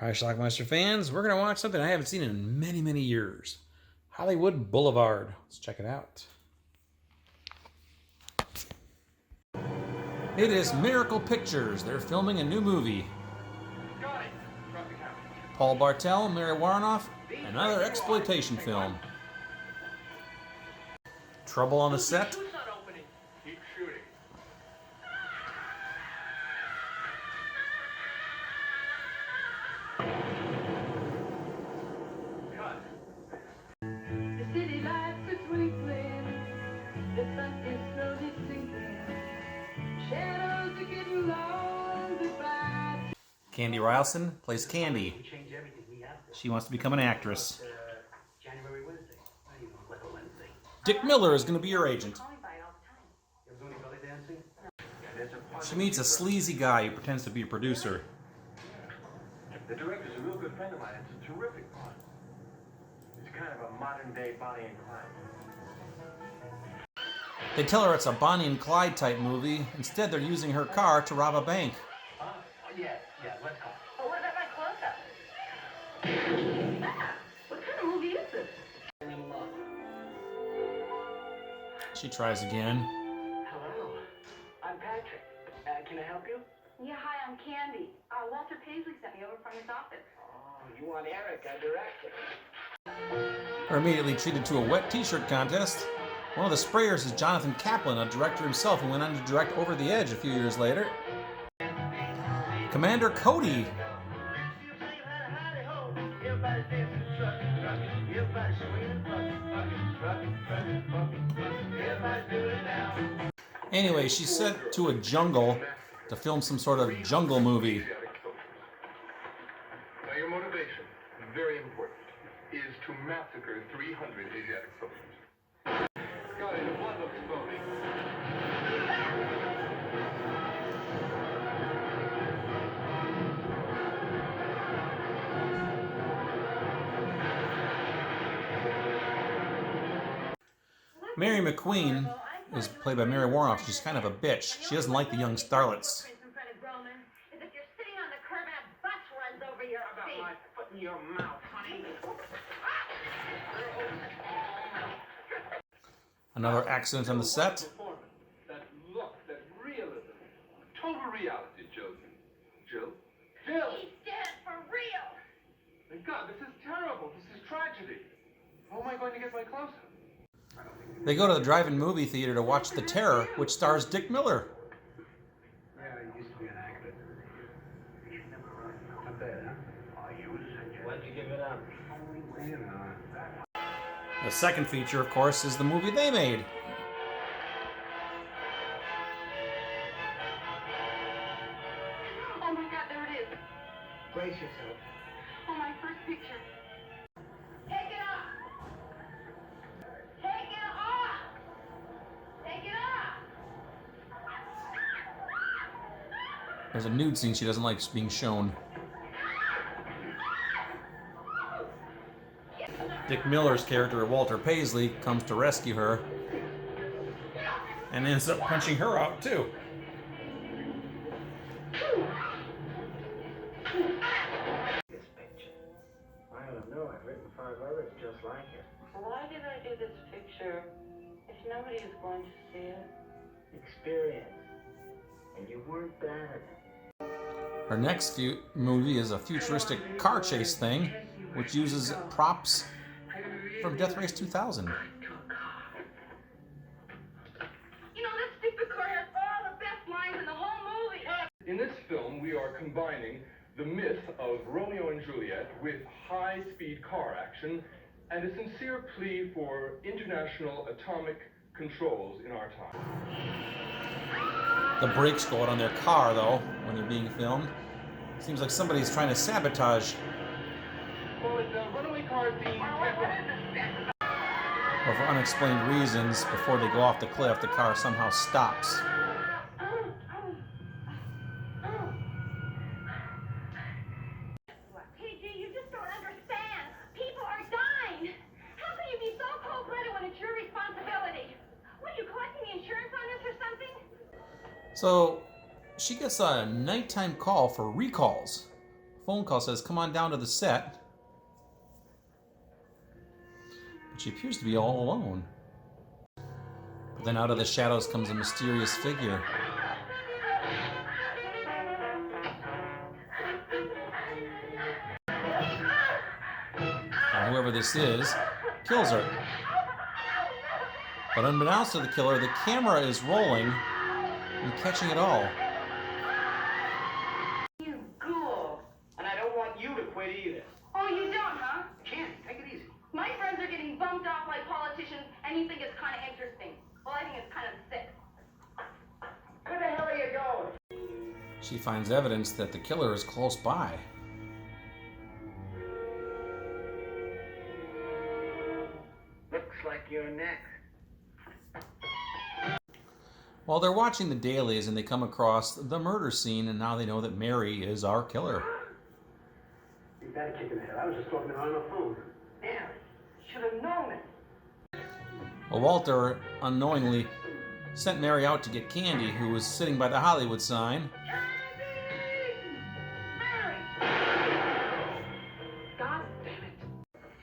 All right, Schlockmeister fans, we're going to watch something I haven't seen in many, many years. Hollywood Boulevard. Let's check it out. It is Miracle Pictures. They're filming a new movie. Paul Bartel, Mary Warnoff, another exploitation film. Trouble on the set? Candy Rylson plays Candy. She wants to become an actress. Dick Miller is going to be your agent. She meets a sleazy guy who pretends to be a producer. The director's a real good friend of mine. It's a terrific part. It's kind of a modern-day Bonnie and Clyde. They tell her it's a Bonnie and Clyde type movie. Instead, they're using her car to rob a bank. Yeah, let's go. But what about my close-up? What kind of movie is this? She tries again. Hello, I'm Patrick. Can I help you? Yeah, hi, I'm Candy. Walter Paisley sent me over from his office. Oh, you want Eric, our director. Are immediately treated to a wet t-shirt contest. One of the sprayers is Jonathan Kaplan, a director himself who went on to direct Over the Edge a few years later. Commander Cody. Anyway, she's sent to a jungle to film some sort of jungle movie. Now your motivation, very important, is to massacre 300 Asiatic soldiers. Scotty, the blood looks phony. Mary McQueen is played by Mary Warnoff. She's kind of a bitch. She doesn't like the young starlets. Another accident on the set. That look, that realism. Total reality, Jill. Jill? Jill! He's dead for real! Thank God, this is terrible. This is tragedy. How am I going to get my close-up? They go to the drive-in movie theater to watch The Terror, which stars Dick Miller. Yeah, I used to be an actor. Not bad, huh? Why'd you give it up? You know. The second feature, of course, is the movie they made. Oh my God, there it is. Brace yourself. Oh, my first picture. Take it off! Take it off! Take it off! There's a nude scene she doesn't like being shown. Dick Miller's character, Walter Paisley, comes to rescue her and ends up punching her out too. This picture. I don't know. I've written 5 others just like it. Why did I do this picture if nobody is going to see it? Experience. And you weren't bad. Her next movie is a futuristic car chase thing, which uses props from Death Race 2000. You know, this stupid car has all the best lines in the whole movie. In this film, we are combining the myth of Romeo and Juliet with high-speed car action and a sincere plea for international atomic controls in our time. The brakes go out on their car, though, when they're being filmed. Seems like somebody's trying to sabotage. Well, it's a runaway car being... Or for unexplained reasons, before they go off the cliff, the car somehow stops. PG, you just don't understand. People are dying. How can you be so cold-blooded when it's your responsibility? What, are you collecting insurance on this or something? So, she gets a nighttime call for recalls. phone call says, "Come on down to the set." But she appears to be all alone. But then out of the shadows comes a mysterious figure. Now, whoever this is kills her. But unbeknownst to the killer, the camera is rolling and catching it all. You ghoul. And I don't want you to quit either. Oh, you don't, huh? Candy, take it easy. My friends are getting bumped off like politicians, and you think it's kind of interesting. Well, I think it's kind of sick. Where the hell are you going? She finds evidence that the killer is close by. Looks like you're next. Well, they're watching the dailies and they come across the murder scene, and now they know that Mary is our killer. You got a kick in the head. I was just talking to her on the phone. Damn, should have known it. Well, Walter unknowingly sent Mary out to get Candy, who was sitting by the Hollywood sign. God damn it.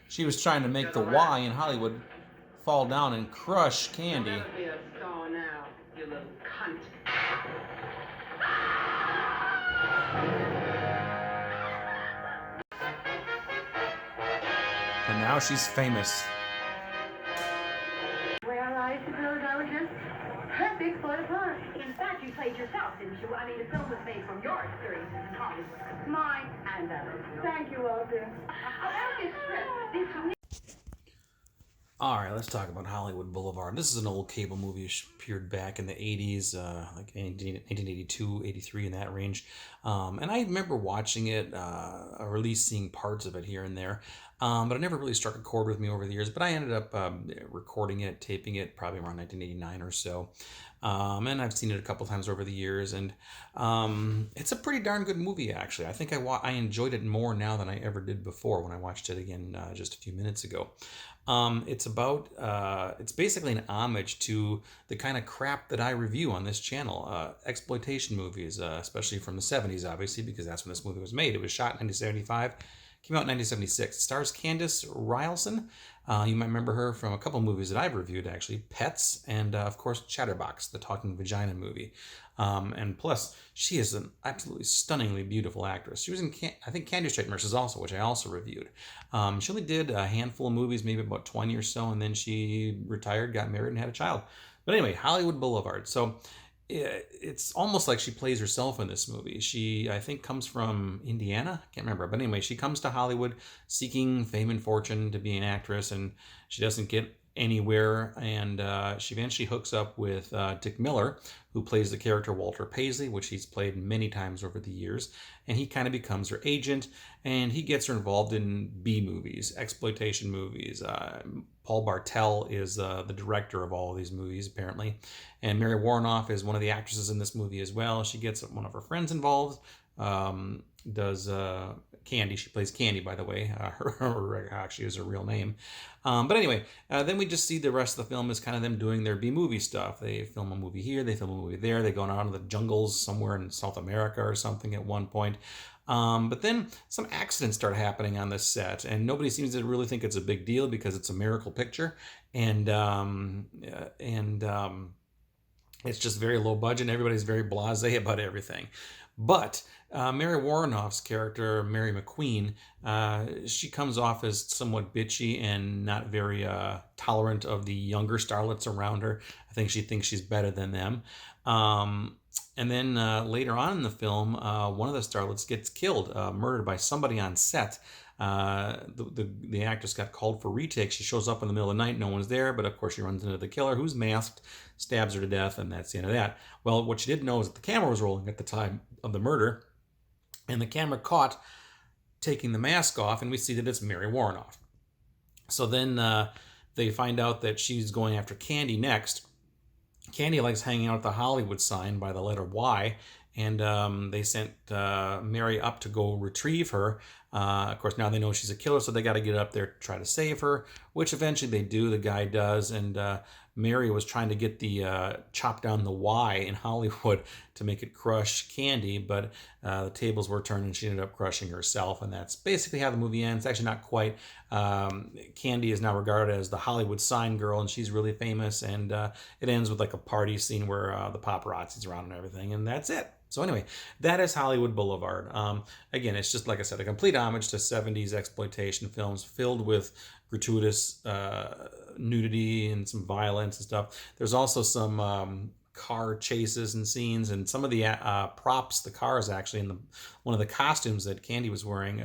She was trying to make the Y in Hollywood fall down and crush Candy. You'll never be a star now, you little cunt. And now she's famous. Well, I suppose I was just perfect for the part. In fact, you played yourself, didn't you? I mean, the film was made from your experiences in Hollywood. Mine and others. Thank you, Walter. About this script, this All right, let's talk about Hollywood Boulevard. This is an old cable movie. It appeared back in the 80s, like 1982, 83, in that range. And I remember watching it, or at least seeing parts of it here and there. But it never really struck a chord with me over the years. But I ended up recording it, taping it, probably around 1989 or so. And I've seen it a couple times over the years. And it's a pretty darn good movie, actually. I think I enjoyed it more now than I ever did before when I watched it again just a few minutes ago. It's basically an homage to the kind of crap that I review on this channel. Exploitation movies, especially from the 70s, obviously, because that's when this movie was made. It was shot in 1975, came out in 1976. It stars Candice Ryerson. You might remember her from a couple movies that I've reviewed, actually. Pets, and of course, Chatterbox, the talking vagina movie. And plus, she is an absolutely stunningly beautiful actress. She was in, I think, Candy Straight Nurses also, which I also reviewed. She only did a handful of movies, maybe about 20 or so, and then she retired, got married, and had a child. But anyway, Hollywood Boulevard. So it's almost like she plays herself in this movie. She, I think, comes from Indiana. Can't remember. But anyway, she comes to Hollywood seeking fame and fortune to be an actress, and she doesn't get anywhere, and she eventually hooks up with Dick Miller, who plays the character Walter Paisley, which he's played many times over the years, and he kind of becomes her agent, and he gets her involved in B movies, exploitation movies. Paul Bartel is the director of all of these movies, apparently, and Mary Warrenoff is one of the actresses in this movie as well. She gets one of her friends involved, does Candy. She plays Candy, by the way. Her actually is her real name. But anyway, then we just see the rest of the film is kind of them doing their B-movie stuff. They film a movie here, they film a movie there. They go out into the jungles somewhere in South America or something at one point. But then some accidents start happening on this set, and nobody seems to really think it's a big deal because it's a miracle picture, and it's just very low budget, and everybody's very blasé about everything. But Mary Warrenoff's character, Mary McQueen, she comes off as somewhat bitchy and not very tolerant of the younger starlets around her. I think she thinks she's better than them. And then later on in the film, one of the starlets gets killed, murdered by somebody on set. The actress got called for retake. She shows up in the middle of the night, no one's there, but of course she runs into the killer, who's masked, stabs her to death, and that's the end of that. Well, what she didn't know is that the camera was rolling at the time of the murder, and the camera caught taking the mask off, and we see that it's Mary Warrenoff. So then they find out that she's going after Candy next. Candy likes hanging out at the Hollywood sign by the letter Y, and they sent Mary up to go retrieve her. Of course, now they know she's a killer, so they got to get up there to try to save her, which eventually they do. The guy does, and Mary was trying to get the chop down the Y in Hollywood to make it crush Candy, but the tables were turned and she ended up crushing herself, and that's basically how the movie ends. Actually, not quite. Candy is now regarded as the Hollywood sign girl, and she's really famous, and it ends with like a party scene where the paparazzi's around and everything, and that's it. So anyway, that is Hollywood Boulevard. Again, it's just, like I said, a complete homage to 70s exploitation films filled with gratuitous nudity and some violence and stuff. There's also some car chases and scenes, and some of the props, the cars actually, and one of the costumes that Candy was wearing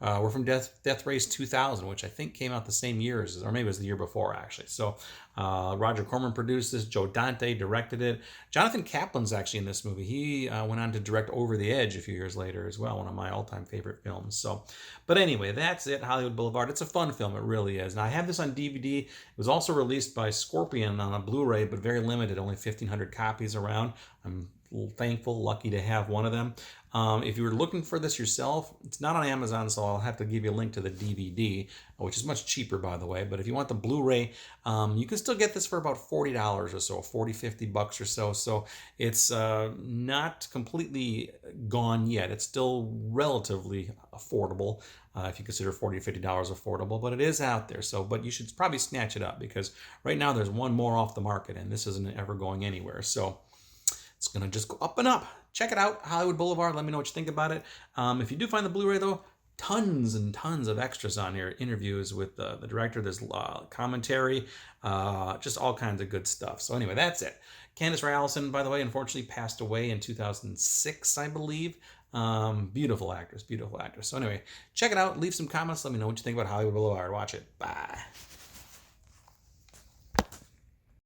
were from Death Race 2000, which I think came out the same year as, or maybe it was the year before actually. So Roger Corman produced this. Joe Dante directed it. Jonathan Kaplan's actually in this movie. He went on to direct Over the Edge a few years later as well, one of my all-time favorite films. So, but anyway, that's it, Hollywood Boulevard. It's a fun film, it really is. Now, I have this on DVD. It was also released by Scorpion on a Blu-ray, but very limited, only 1,500 copies around. I'm thankful, lucky to have one of them. If you were looking for this yourself, it's not on Amazon, so I'll have to give you a link to the DVD, which is much cheaper, by the way. But if you want the Blu-ray, you can still get this for about $40 or so, 40, 50 bucks or so. So it's not completely gone yet. It's still relatively affordable, if you consider $40 to $50 affordable, but it is out there. So, but you should probably snatch it up, because right now there's one more off the market, and this isn't ever going anywhere. So it's going to just go up and up. Check it out, Hollywood Boulevard. Let me know what you think about it. If you do find the Blu-ray, though, tons and tons of extras on here. Interviews with the director. There's commentary. Just all kinds of good stuff. So anyway, that's it. Candice Ray Allison, by the way, unfortunately passed away in 2006, I believe. Beautiful actress, beautiful actress. So anyway, check it out. Leave some comments. Let me know what you think about Hollywood Boulevard. Watch it. Bye.